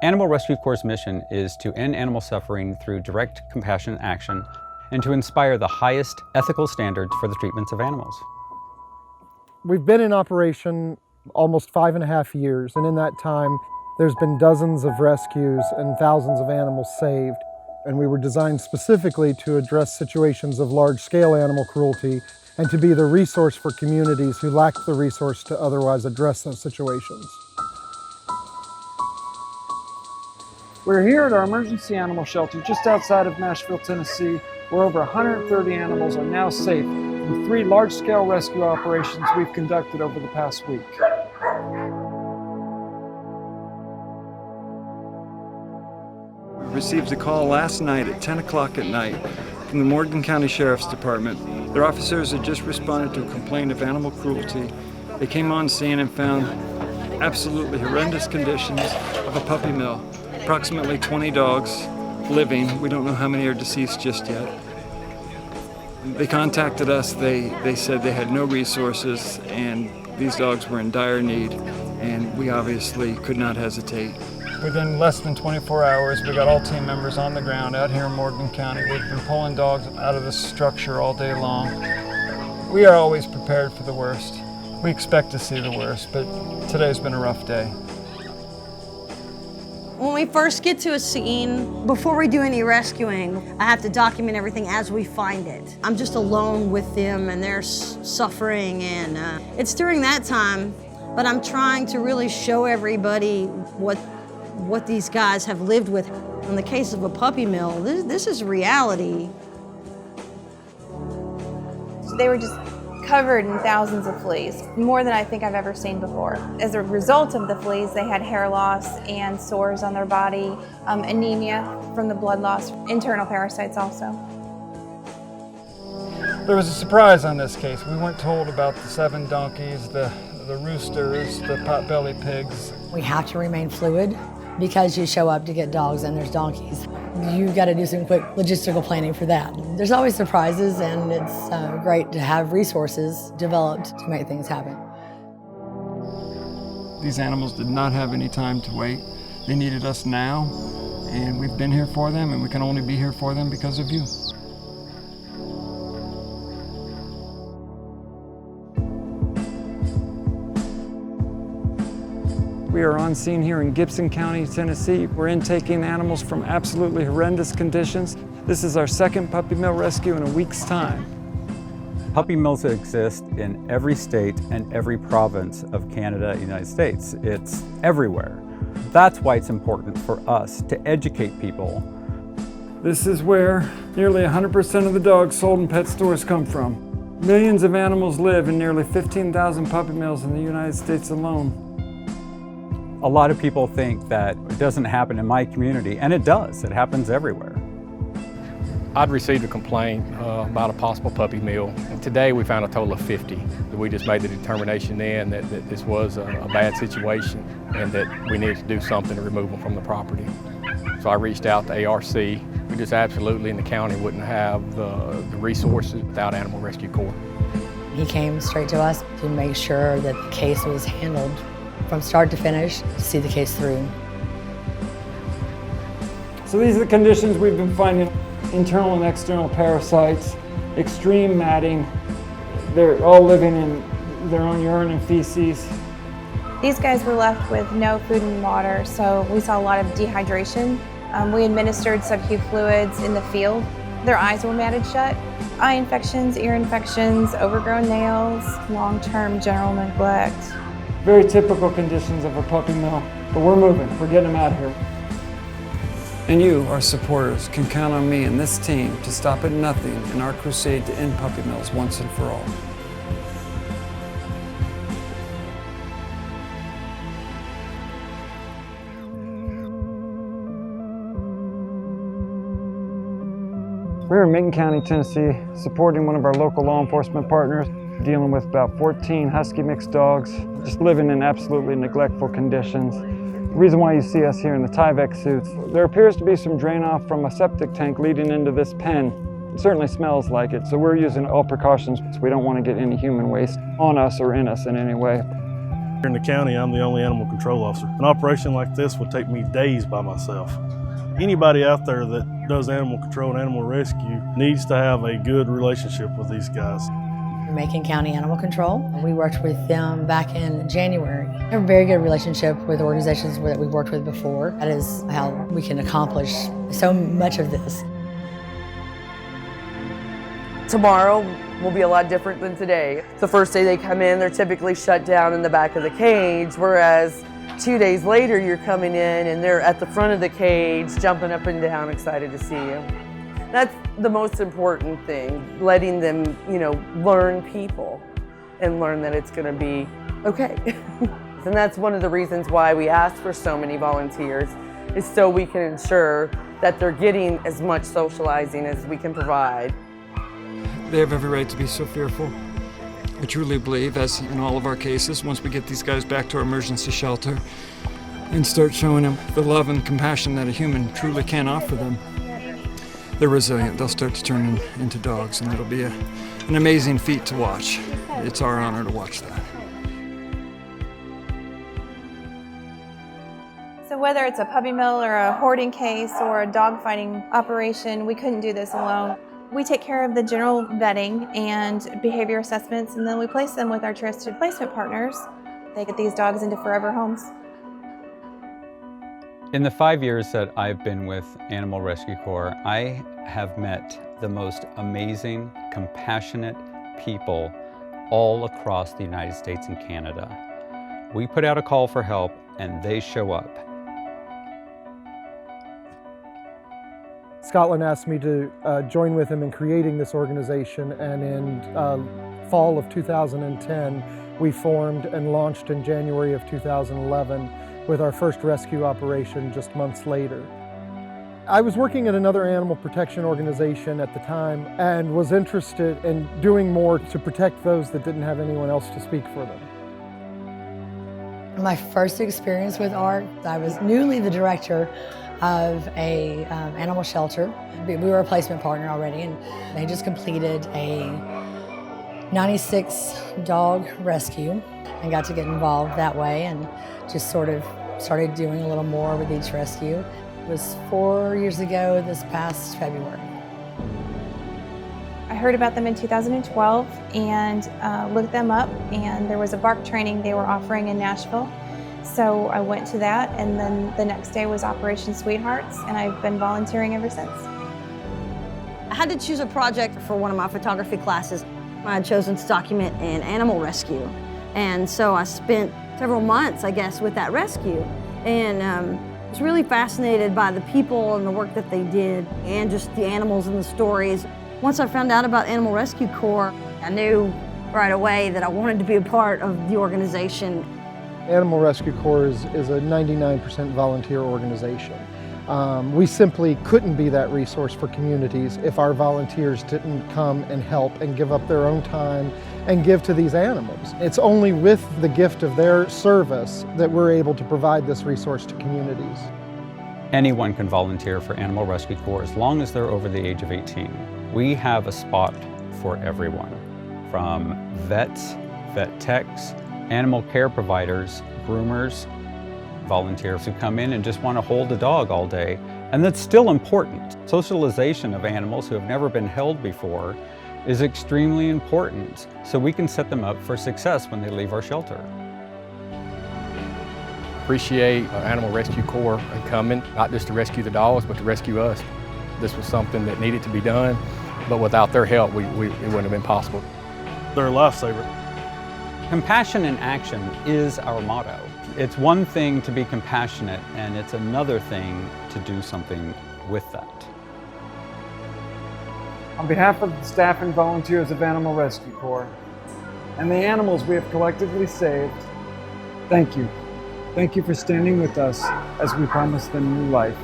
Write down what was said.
Animal Rescue Corps' mission is to end animal suffering through direct compassionate action and to inspire the highest ethical standards for the treatments of animals. We've been in operation almost 5.5 years, and in that time, there's been dozens of rescues and thousands of animals saved. And we were designed specifically to address situations of large-scale animal cruelty and to be the resource for communities who lack the resource to otherwise address those situations. We're here at our emergency animal shelter just outside of Nashville, Tennessee, where over 130 animals are now safe from 3 large-scale rescue operations we've conducted over the past week. We received a call last night at 10 o'clock at night from the Morgan County Sheriff's Department. Their officers had just responded to a complaint of animal cruelty. They came on scene and found absolutely horrendous conditions of a puppy mill. Approximately 20 dogs living. We don't know how many are deceased just yet. They contacted us. They said they had no resources and these dogs were in dire need, and we obviously could not hesitate. Within less than 24 hours, we got all team members on the ground out here in Morgan County. We've been pulling dogs out of the structure all day long. We are always prepared for the worst. We expect to see the worst, but today's been a rough day. When we first get to a scene, before we do any rescuing, I have to document everything as we find it. I'm just alone with them and they're suffering, and it's during that time, but I'm trying to really show everybody what these guys have lived with. In the case of a puppy mill, this is reality. They were just covered in thousands of fleas, more than I think I've ever seen before. As a result of the fleas, they had hair loss and sores on their body, anemia from the blood loss, internal parasites also. There was a surprise on this case. We weren't told about the 7 donkeys, the roosters, the pot-bellied pigs. We have to remain fluid because you show up to get dogs and there's donkeys. You've got to do some quick logistical planning for that. There's always surprises, and it's great to have resources developed to make things happen. These animals did not have any time to wait. They needed us now, and we've been here for them, and we can only be here for them because of you. We are on scene here in Gibson County, Tennessee. We're intaking animals from absolutely horrendous conditions. This is our 2nd puppy mill rescue in a week's time. Puppy mills exist in every state and every province of Canada and the United States. It's everywhere. That's why it's important for us to educate people. This is where nearly 100% of the dogs sold in pet stores come from. Millions of animals live in nearly 15,000 puppy mills in the United States alone. A lot of people think that it doesn't happen in my community, and it does. It happens everywhere. I'd received a complaint about a possible puppy mill, and today we found a total of 50. We just made the determination then that this was a bad situation and that we needed to do something to remove them from the property. So I reached out to ARC. We just absolutely in the county wouldn't have the resources without Animal Rescue Corps. He came straight to us to make sure that the case was handled from start to finish, to see the case through. So these are the conditions we've been finding: internal and external parasites, extreme matting. They're all living in their own urine and feces. These guys were left with no food and water, so we saw a lot of dehydration. We administered sub-Q fluids in the field. Their eyes were matted shut. Eye infections, ear infections, overgrown nails, long-term general neglect. Very typical conditions of a puppy mill, but we're moving. We're getting them out of here. And you, our supporters, can count on me and this team to stop at nothing in our crusade to end puppy mills once and for all. We're in Macon County, Tennessee, supporting one of our local law enforcement partners, dealing with about 14 husky mixed dogs, just living in absolutely neglectful conditions. The reason why you see us here in the Tyvek suits, there appears to be some drain off from a septic tank leading into this pen. It certainly smells like it, so we're using all precautions, so we don't want to get any human waste on us or in us in any way. Here in the county, I'm the only animal control officer. An operation like this would take me days by myself. Anybody out there that does animal control and animal rescue needs to have a good relationship with these guys. Macon County Animal Control. We worked with them back in January. We have a very good relationship with organizations that we've worked with before. That is how we can accomplish so much of this. Tomorrow will be a lot different than today. The first day they come in, they're typically shut down in the back of the cage, whereas 2 days later you're coming in and they're at the front of the cage, jumping up and down, excited to see you. That's the most important thing, letting them, learn people and learn that it's gonna be okay. And that's one of the reasons why we ask for so many volunteers, is so we can ensure that they're getting as much socializing as we can provide. They have every right to be so fearful. I truly believe, as in all of our cases, once we get these guys back to our emergency shelter and start showing them the love and compassion that a human truly can offer them, they're resilient. They'll start to turn into dogs, and it'll be an amazing feat to watch. It's our honor to watch that. So whether it's a puppy mill or a hoarding case or a dog fighting operation, we couldn't do this alone. We take care of the general vetting and behavior assessments, and then we place them with our trusted placement partners. They get these dogs into forever homes. In the 5 years that I've been with Animal Rescue Corps, I have met the most amazing, compassionate people all across the United States and Canada. We put out a call for help and they show up. Scotland asked me to join with him in creating this organization, and in fall of 2010, we formed and launched in January of 2011 with our first rescue operation just months later. I was working at another animal protection organization at the time and was interested in doing more to protect those that didn't have anyone else to speak for them. My first experience with ARC, I was newly the director of a animal shelter. We were a placement partner already, and they just completed a 96 dog rescue and got to get involved that way and just sort of started doing a little more with each rescue. It was 4 years ago this past February. I heard about them in 2012 and looked them up, and there was a bark training they were offering in Nashville. So I went to that, and then the next day was Operation Sweethearts, and I've been volunteering ever since. I had to choose a project for one of my photography classes. I had chosen to document an animal rescue. And so I spent several months, I guess, with that rescue. And was really fascinated by the people and the work that they did, and just the animals and the stories. Once I found out about Animal Rescue Corps, I knew right away that I wanted to be a part of the organization. Animal Rescue Corps is a 99% volunteer organization. We simply couldn't be that resource for communities if our volunteers didn't come and help and give up their own time and give to these animals. It's only with the gift of their service that we're able to provide this resource to communities. Anyone can volunteer for Animal Rescue Corps as long as they're over the age of 18. We have a spot for everyone, from vets, vet techs, animal care providers, groomers, volunteers who come in and just want to hold a dog all day. And that's still important. Socialization of animals who have never been held before is extremely important, so we can set them up for success when they leave our shelter. Appreciate Animal Rescue Corps coming, not just to rescue the dogs, but to rescue us. This was something that needed to be done, but without their help, it wouldn't have been possible. They're a lifesaver. Compassion in action is our motto. It's one thing to be compassionate, and it's another thing to do something with that. On behalf of the staff and volunteers of Animal Rescue Corps and the animals we have collectively saved, thank you. Thank you for standing with us as we promise them new life.